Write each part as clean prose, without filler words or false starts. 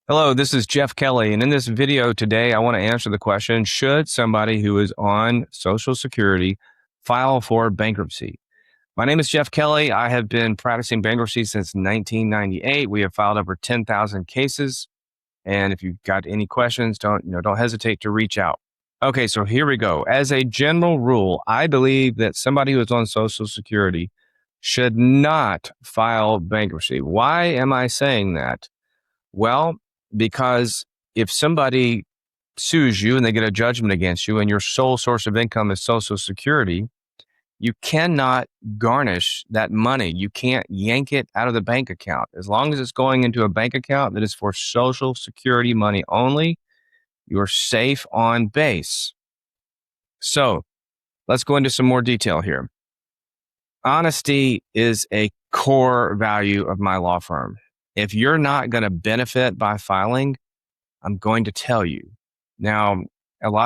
Hello, this is Jeff Kelly, and in this video today, I want to answer the question, should somebody who is on Social Security file for bankruptcy? My name is Jeff Kelly. I have been practicing bankruptcy since 1998. We have filed over 10,000 cases, and if you've got any questions, don't hesitate to reach out. Okay, so here we go. As a general rule, I believe that somebody who is on Social Security should not file bankruptcy. Why am I saying that? Well, because if somebody sues you and they get a judgment against you and your sole source of income is Social Security, you cannot garnish that money. You can't yank it out of the bank account. As long as it's going into a bank account that is for Social Security money only, you're safe on base. So let's go into some more detail here. Honesty is a core value of my law firm. If you're not going to benefit by filing, I'm going to tell you. Now,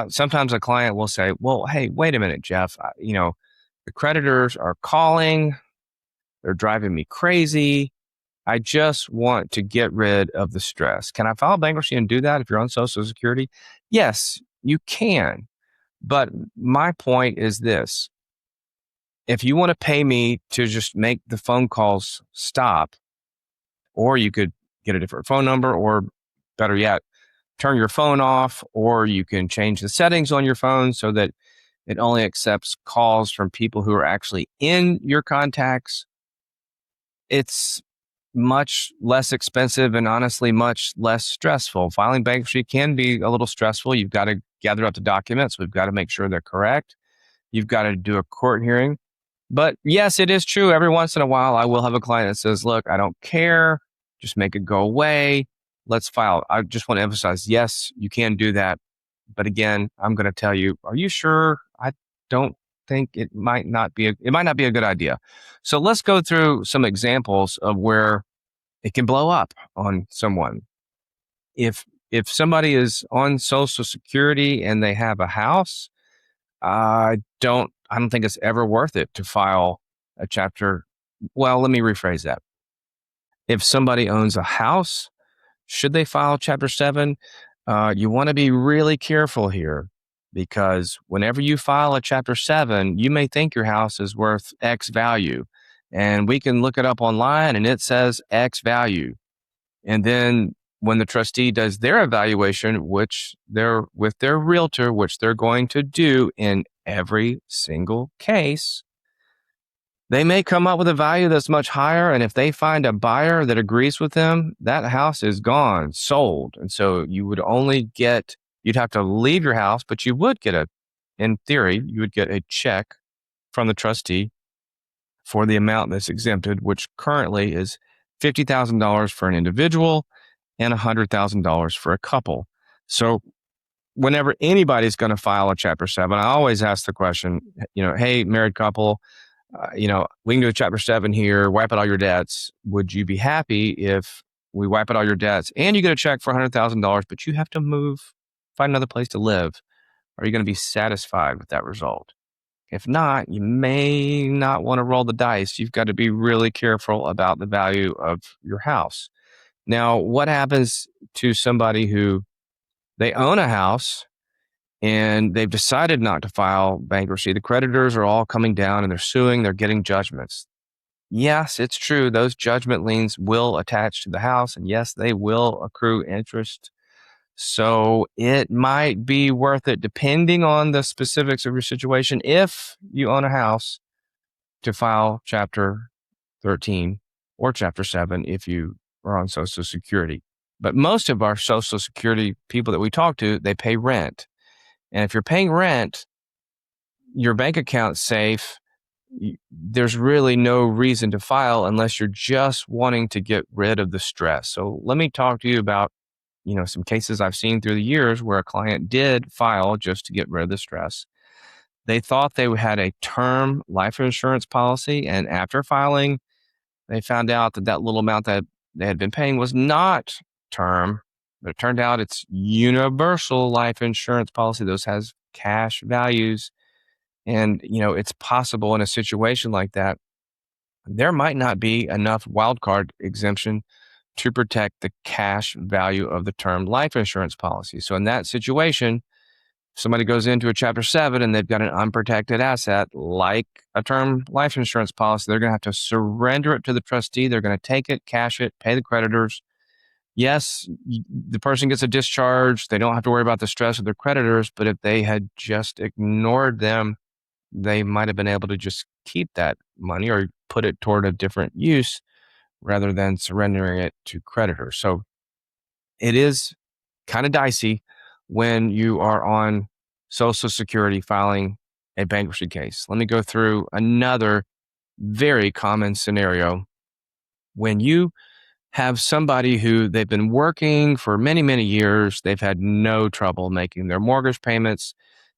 sometimes a client will say, well, hey, wait a minute, Jeff, the creditors are calling, they're driving me crazy. I just want to get rid of the stress. Can I file bankruptcy and do that if you're on Social Security? Yes, you can. But my point is this. If you want to pay me to just make the phone calls stop, or you could get a different phone number, or better yet, turn your phone off, or you can change the settings on your phone so that it only accepts calls from people who are actually in your contacts. It's much less expensive and honestly much less stressful. Filing bankruptcy can be a little stressful. You've got to gather up the documents. We've got to make sure they're correct. You've got to do a court hearing. But yes, it is true. Every once in a while, I will have a client that says, look, I don't care. Just make it go away. Let's file. I just want to emphasize, yes, you can do that. But again, I'm going to tell you, are you sure? I don't think it might not be a good idea. So let's go through some examples of where it can blow up on someone. If somebody is on Social Security and they have a house, I don't think it's ever worth it to file a chapter. Well, let me rephrase that. If somebody owns a house, should they file Chapter 7? You want to be really careful here because whenever you file a Chapter 7, you may think your house is worth X value. And we can look it up online and it says X value. And then when the trustee does their evaluation, which they're with their realtor, which they're going to do in every single case, they may come up with a value that's much higher. And if they find a buyer that agrees with them, that house is gone, sold. And so you'd have to leave your house, but you would in theory, you would get a check from the trustee for the amount that's exempted, which currently is $50,000 for an individual and $100,000 for a couple. So whenever anybody's going to file a Chapter 7, I always ask the question, hey, married couple, we can do a Chapter 7 here, wipe out all your debts. Would you be happy if we wipe out all your debts and you get a check for $100,000, but you have to move, find another place to live? Are you going to be satisfied with that result? If not, you may not want to roll the dice. You've got to be really careful about the value of your house. Now, what happens to somebody who they own a house and they've decided not to file bankruptcy? The creditors are all coming down and they're suing, they're getting judgments. Yes, it's true. Those judgment liens will attach to the house, and yes, they will accrue interest. So it might be worth it, depending on the specifics of your situation, if you own a house, to file Chapter 13 or Chapter 7 if you are on Social Security. But most of our Social Security people that we talk to, they pay rent. And if you're paying rent, your bank account's safe. There's really no reason to file unless you're just wanting to get rid of the stress. So let me talk to you about, some cases I've seen through the years where a client did file just to get rid of the stress. They thought they had a term life insurance policy, and after filing, they found out that little amount that they had been paying was not term, but it turned out it's universal life insurance policy. Those has cash values. And, it's possible in a situation like that, there might not be enough wildcard exemption to protect the cash value of the term life insurance policy. So in that situation, if somebody goes into a Chapter 7 and they've got an unprotected asset like a term life insurance policy, they're going to have to surrender it to the trustee. They're going to take it, cash it, pay the creditors. Yes, the person gets a discharge. They don't have to worry about the stress of their creditors, but if they had just ignored them, they might have been able to just keep that money or put it toward a different use rather than surrendering it to creditors. So it is kind of dicey when you are on Social Security filing a bankruptcy case. Let me go through another very common scenario. When you have somebody who they've been working for many, many years, they've had no trouble making their mortgage payments,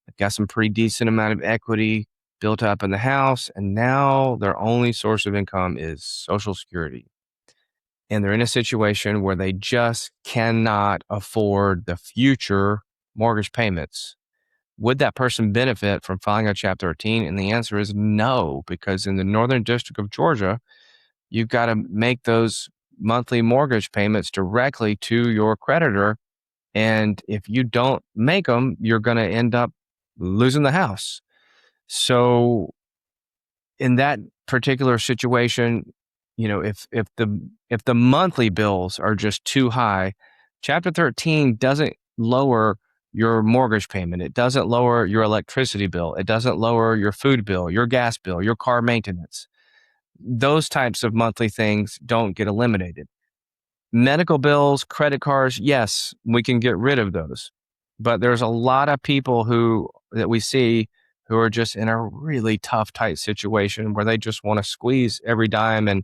they've got some pretty decent amount of equity built up in the house, and now their only source of income is Social Security. And they're in a situation where they just cannot afford the future mortgage payments. Would that person benefit from filing a Chapter 13? And the answer is no, because in the Northern District of Georgia, you've got to make those monthly mortgage payments directly to your creditor. And if you don't make them, you're going to end up losing the house. So in that particular situation, if the monthly bills are just too high, Chapter 13 doesn't lower your mortgage payment. It doesn't lower your electricity bill. It doesn't lower your food bill, your gas bill, your car maintenance. Those types of monthly things don't get eliminated. Medical bills, credit cards, yes, we can get rid of those. But there's a lot of people that we see who are just in a really tough, tight situation where they just want to squeeze every dime and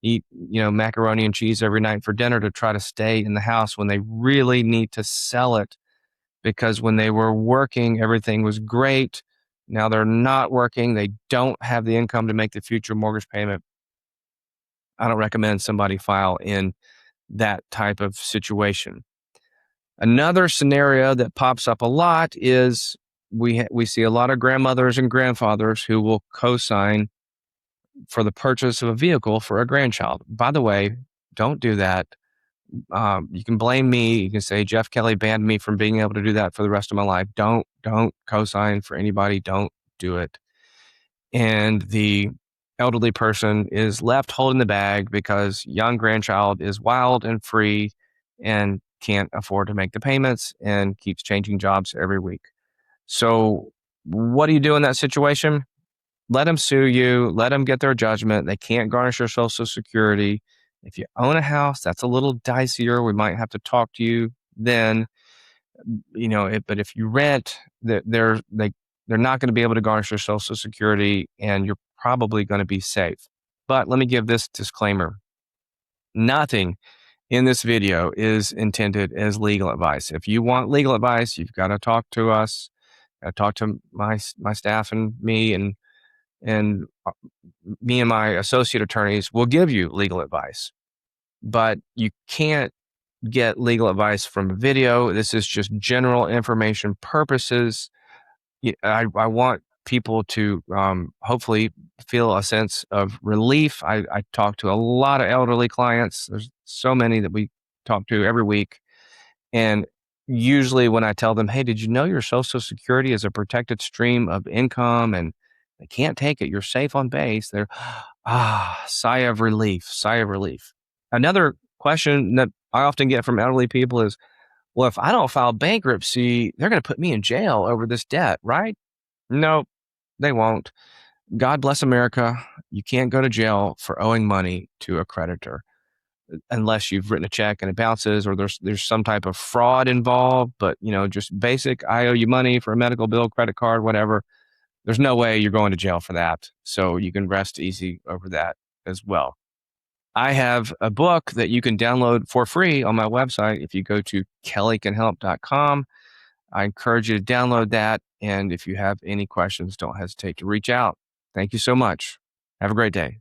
eat, macaroni and cheese every night for dinner to try to stay in the house when they really need to sell it, because when they were working, everything was great. Now they're not working. They don't have the income to make the future mortgage payment. I don't recommend somebody file in that type of situation. Another scenario that pops up a lot is we see a lot of grandmothers and grandfathers who will co-sign for the purchase of a vehicle for a grandchild. By the way, don't do that. You can blame me. You can say Jeff Kelly banned me from being able to do that for the rest of my life. Don't co-sign for anybody. Don't do it. And the elderly person is left holding the bag because young grandchild is wild and free and can't afford to make the payments and keeps changing jobs every week. So what do you do in that situation? Let them sue you. Let them get their judgment. They can't garnish your Social Security. If you own a house, that's a little dicier. We might have to talk to you then. But if you rent, they're not going to be able to garnish your Social Security, and you're probably going to be safe. But let me give this disclaimer. Nothing in this video is intended as legal advice. If you want legal advice, you've got to talk to us. Talk to my staff and me, and me and my associate attorneys will give you legal advice. But you can't get legal advice from a video. This is just general information purposes. I want people to hopefully feel a sense of relief. I talk to a lot of elderly clients. There's so many that we talk to every week. And usually when I tell them, hey, did you know your Social Security is a protected stream of income and they can't take it, you're safe on base, they're, sigh of relief. Another question that I often get from elderly people is, well, if I don't file bankruptcy, they're going to put me in jail over this debt, right? No, they won't. God bless America. You can't go to jail for owing money to a creditor unless you've written a check and it bounces, or there's some type of fraud involved. But just basic, I owe you money for a medical bill, credit card, whatever. There's no way you're going to jail for that. So you can rest easy over that as well. I have a book that you can download for free on my website. If you go to kellycanhelp.com, I encourage you to download that. And if you have any questions, don't hesitate to reach out. Thank you so much. Have a great day.